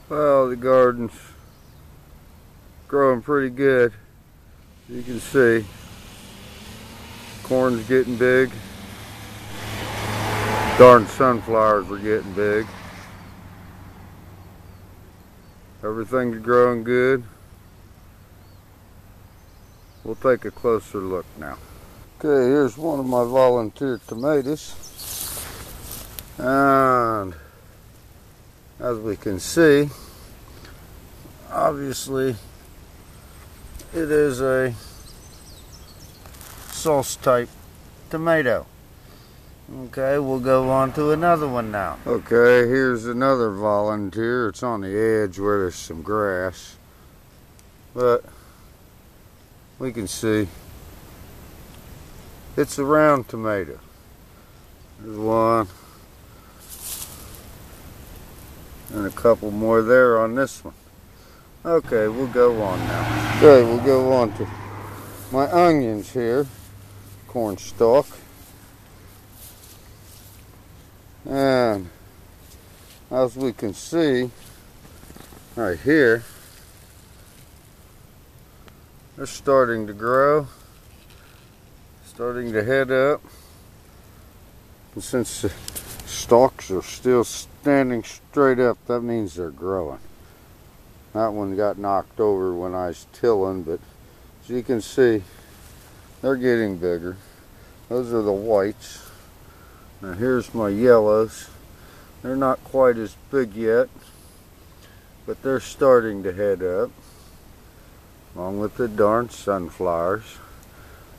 Well, the garden's growing pretty good. You can see corn's getting big. Darn sunflowers are getting big. Everything's growing good. We'll take a closer look now. Okay, here's one of my volunteer tomatoes. And as we can see, obviously it is a sauce type tomato. Okay, we'll go on to another one now. Okay, here's another volunteer. It's on the edge where there's some grass, but we can see it's a round tomato. There's one and a couple more there on this one. Okay, we'll go on now. Okay, we'll go on to my onions here, corn stalk. And as we can see right here, they're starting to grow, starting to head up. And since the stalks are still standing straight up, that means they're growing. That one got knocked over when I was tilling, but as you can see, they're getting bigger. Those are the whites. Now here's my yellows. They're not quite as big yet, but they're starting to head up, along with the darn sunflowers.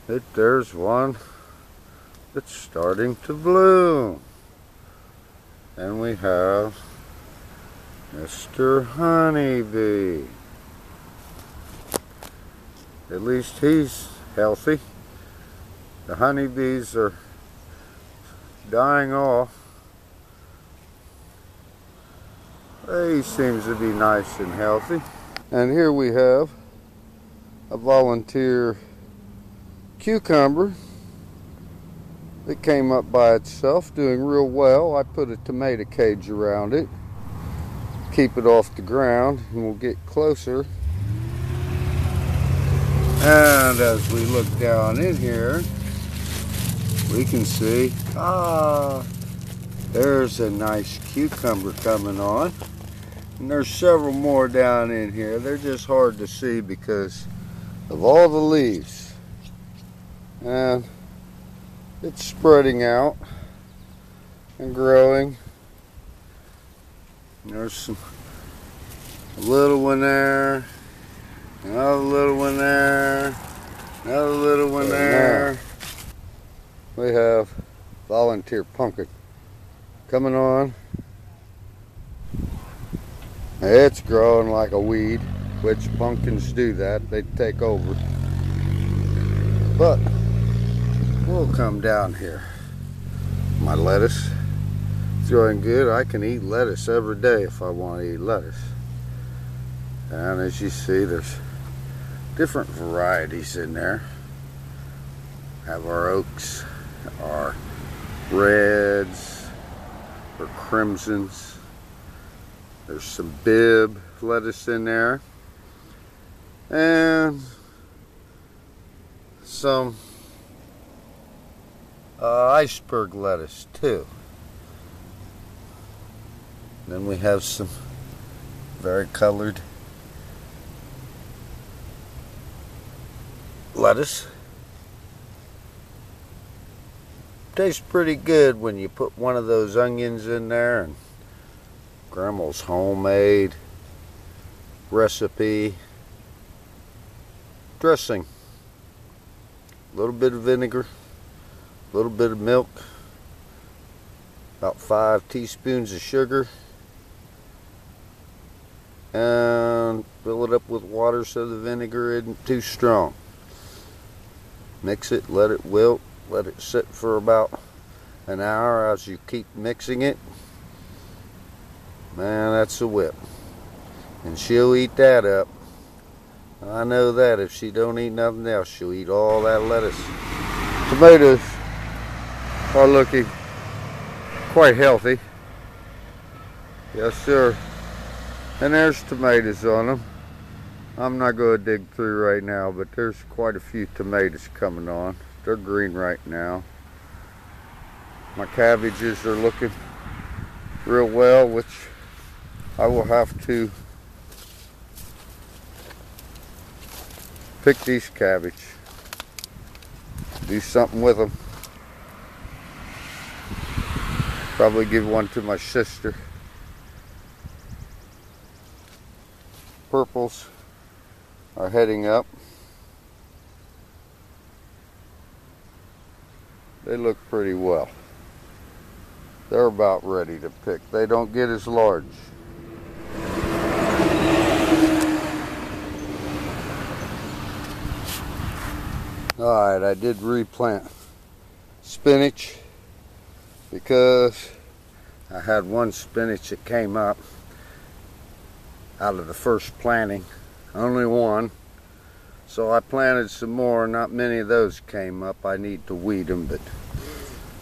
There's one that's starting to bloom. And we have Mr. Honeybee. At least he's healthy. The honeybees are dying off. He seems to be nice and healthy. And here we have a volunteer cucumber that came up by itself, doing real well. I put a tomato cage around it, keep it off the ground, and we'll get closer. And as we look down in here, we can see, there's a nice cucumber coming on. And there's several more down in here. They're just hard to see because of all the leaves. And it's spreading out and growing. And there's a little one there, another little one there, another little one there. We have volunteer pumpkin coming on. It's growing like a weed, which pumpkins do that. They take over. But we'll come down here. My lettuce is growing good. I can eat lettuce every day if I want to eat lettuce. And as you see, there's different varieties in there. Have our oaks, our reds, our crimsons. There's some Bibb lettuce in there, and some iceberg lettuce too. Then we have some varicolored lettuce. Tastes pretty good when you put one of those onions in there, and Grandma's homemade recipe dressing. A little bit of vinegar, a little bit of milk, about 5 teaspoons of sugar, and fill it up with water so the vinegar isn't too strong. Mix it, let it wilt, let it sit for about an hour as you keep mixing it. Man, that's a whip. And she'll eat that up. I know that. If she don't eat nothing else, she'll eat all that lettuce. Tomatoes are looking quite healthy. Yes, sir. And there's tomatoes on them. I'm not going to dig through right now, but there's quite a few tomatoes coming on. They're green right now. My cabbages are looking real well, which I will have to pick these cabbage. Do something with them. Probably give one to my sister. Purples are heading up. They look pretty well. They're about ready to pick. They don't get as large. Alright, I did replant spinach because I had one spinach that came up out of the first planting. Only one. So I planted some more. Not many of those came up. I need to weed them, but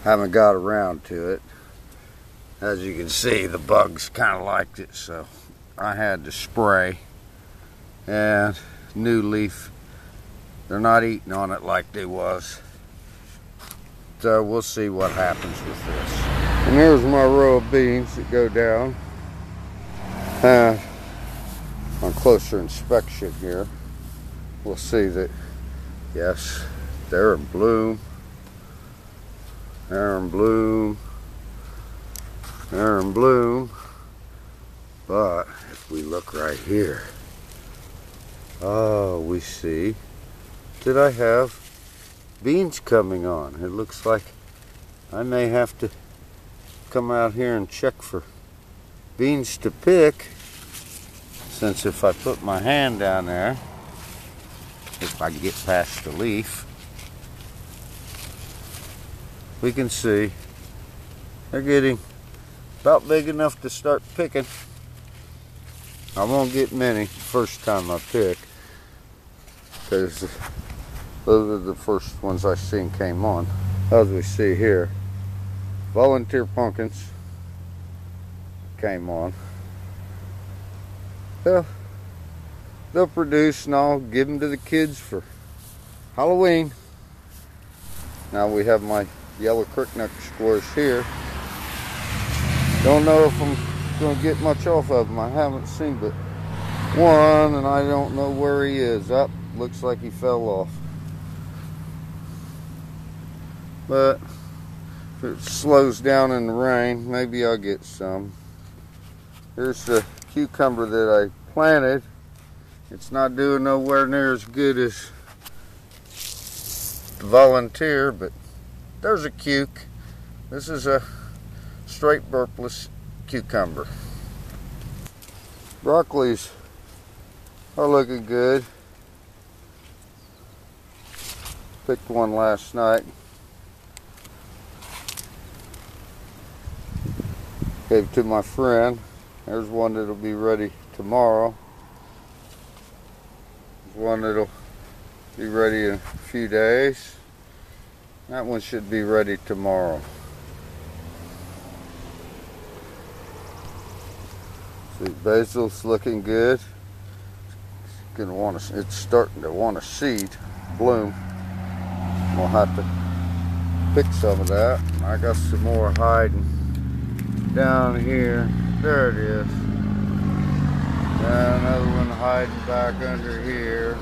haven't got around to it. As you can see, the bugs kind of liked it, so I had to spray. And new leaf, they're not eating on it like they was. So we'll see what happens with this. And here's my row of beans that go down. On closer inspection here, we'll see that, yes, they're in bloom. They're in bloom. They're in bloom. But if we look right here, oh, we see that I have beans coming on. It looks like I may have to come out here and check for beans to pick, since if I put my hand down there, if I get past the leaf, we can see they're getting about big enough to start picking. I won't get many the first time I pick, because those are the first ones I seen came on. As we see here, volunteer pumpkins came on. They'll produce, and I'll give them to the kids for Halloween. Now we have my yellow crookneck squares here. Don't know if I'm going to get much off of them. I haven't seen but one, and I don't know where he is. Up, looks like he fell off. But if it slows down in the rain, maybe I'll get some. Here's the cucumber that I planted. It's not doing nowhere near as good as the volunteer, but there's a cuke. This is a straight burpless cucumber. Broccolis are looking good. Picked one last night. Gave it to my friend. There's one that'll be ready tomorrow. There's one that'll be ready in a few days. That one should be ready tomorrow. See, basil's looking good. It's starting to want to seed, bloom. We'll have to pick some of that. I got some more hiding down here. There it is. And another one hiding back under here.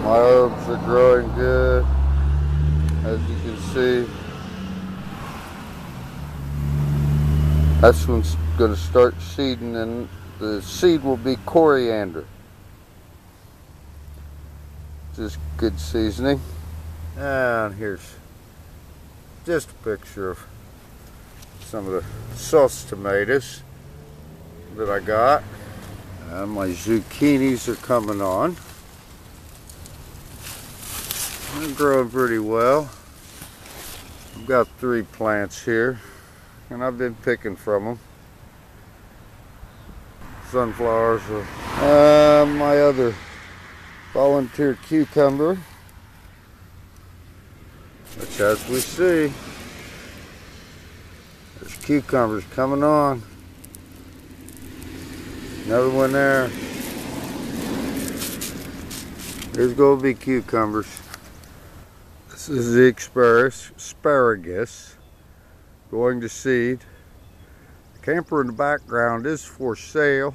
My herbs are growing good, as you can see. This one's going to start seeding, and the seed will be coriander. Just good seasoning. And here's just a picture of some of the sauce tomatoes that I got. And my zucchinis are coming on. They're growing pretty well. I've got 3 plants here, and I've been picking from them. Sunflowers are my other volunteer cucumber, which, as we see, There's cucumbers coming on. Another one there. There's going to be cucumbers. This is the asparagus going to seed. The camper in the background is for sale.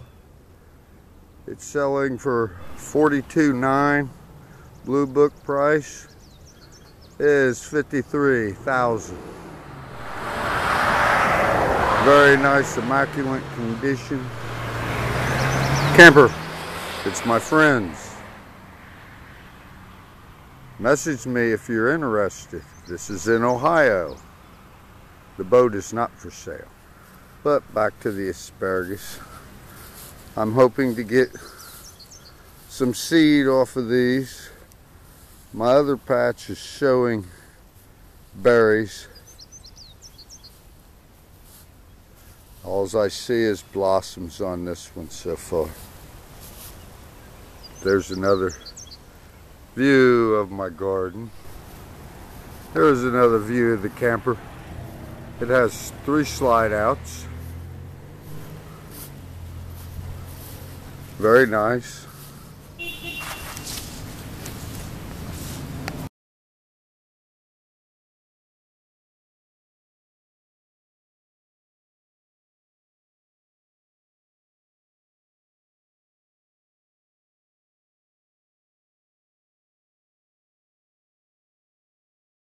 It's selling for $42,900. Blue Book price is $53,000. Very nice, immaculate condition camper. It's my friends. Message me if you're interested. This is in Ohio. The boat is not for sale. But back to the asparagus. I'm hoping to get some seed off of these. My other patch is showing berries. All I see is blossoms on this one so far. There's another view of my garden. There's another view of the camper. It has 3 slide outs. Very nice.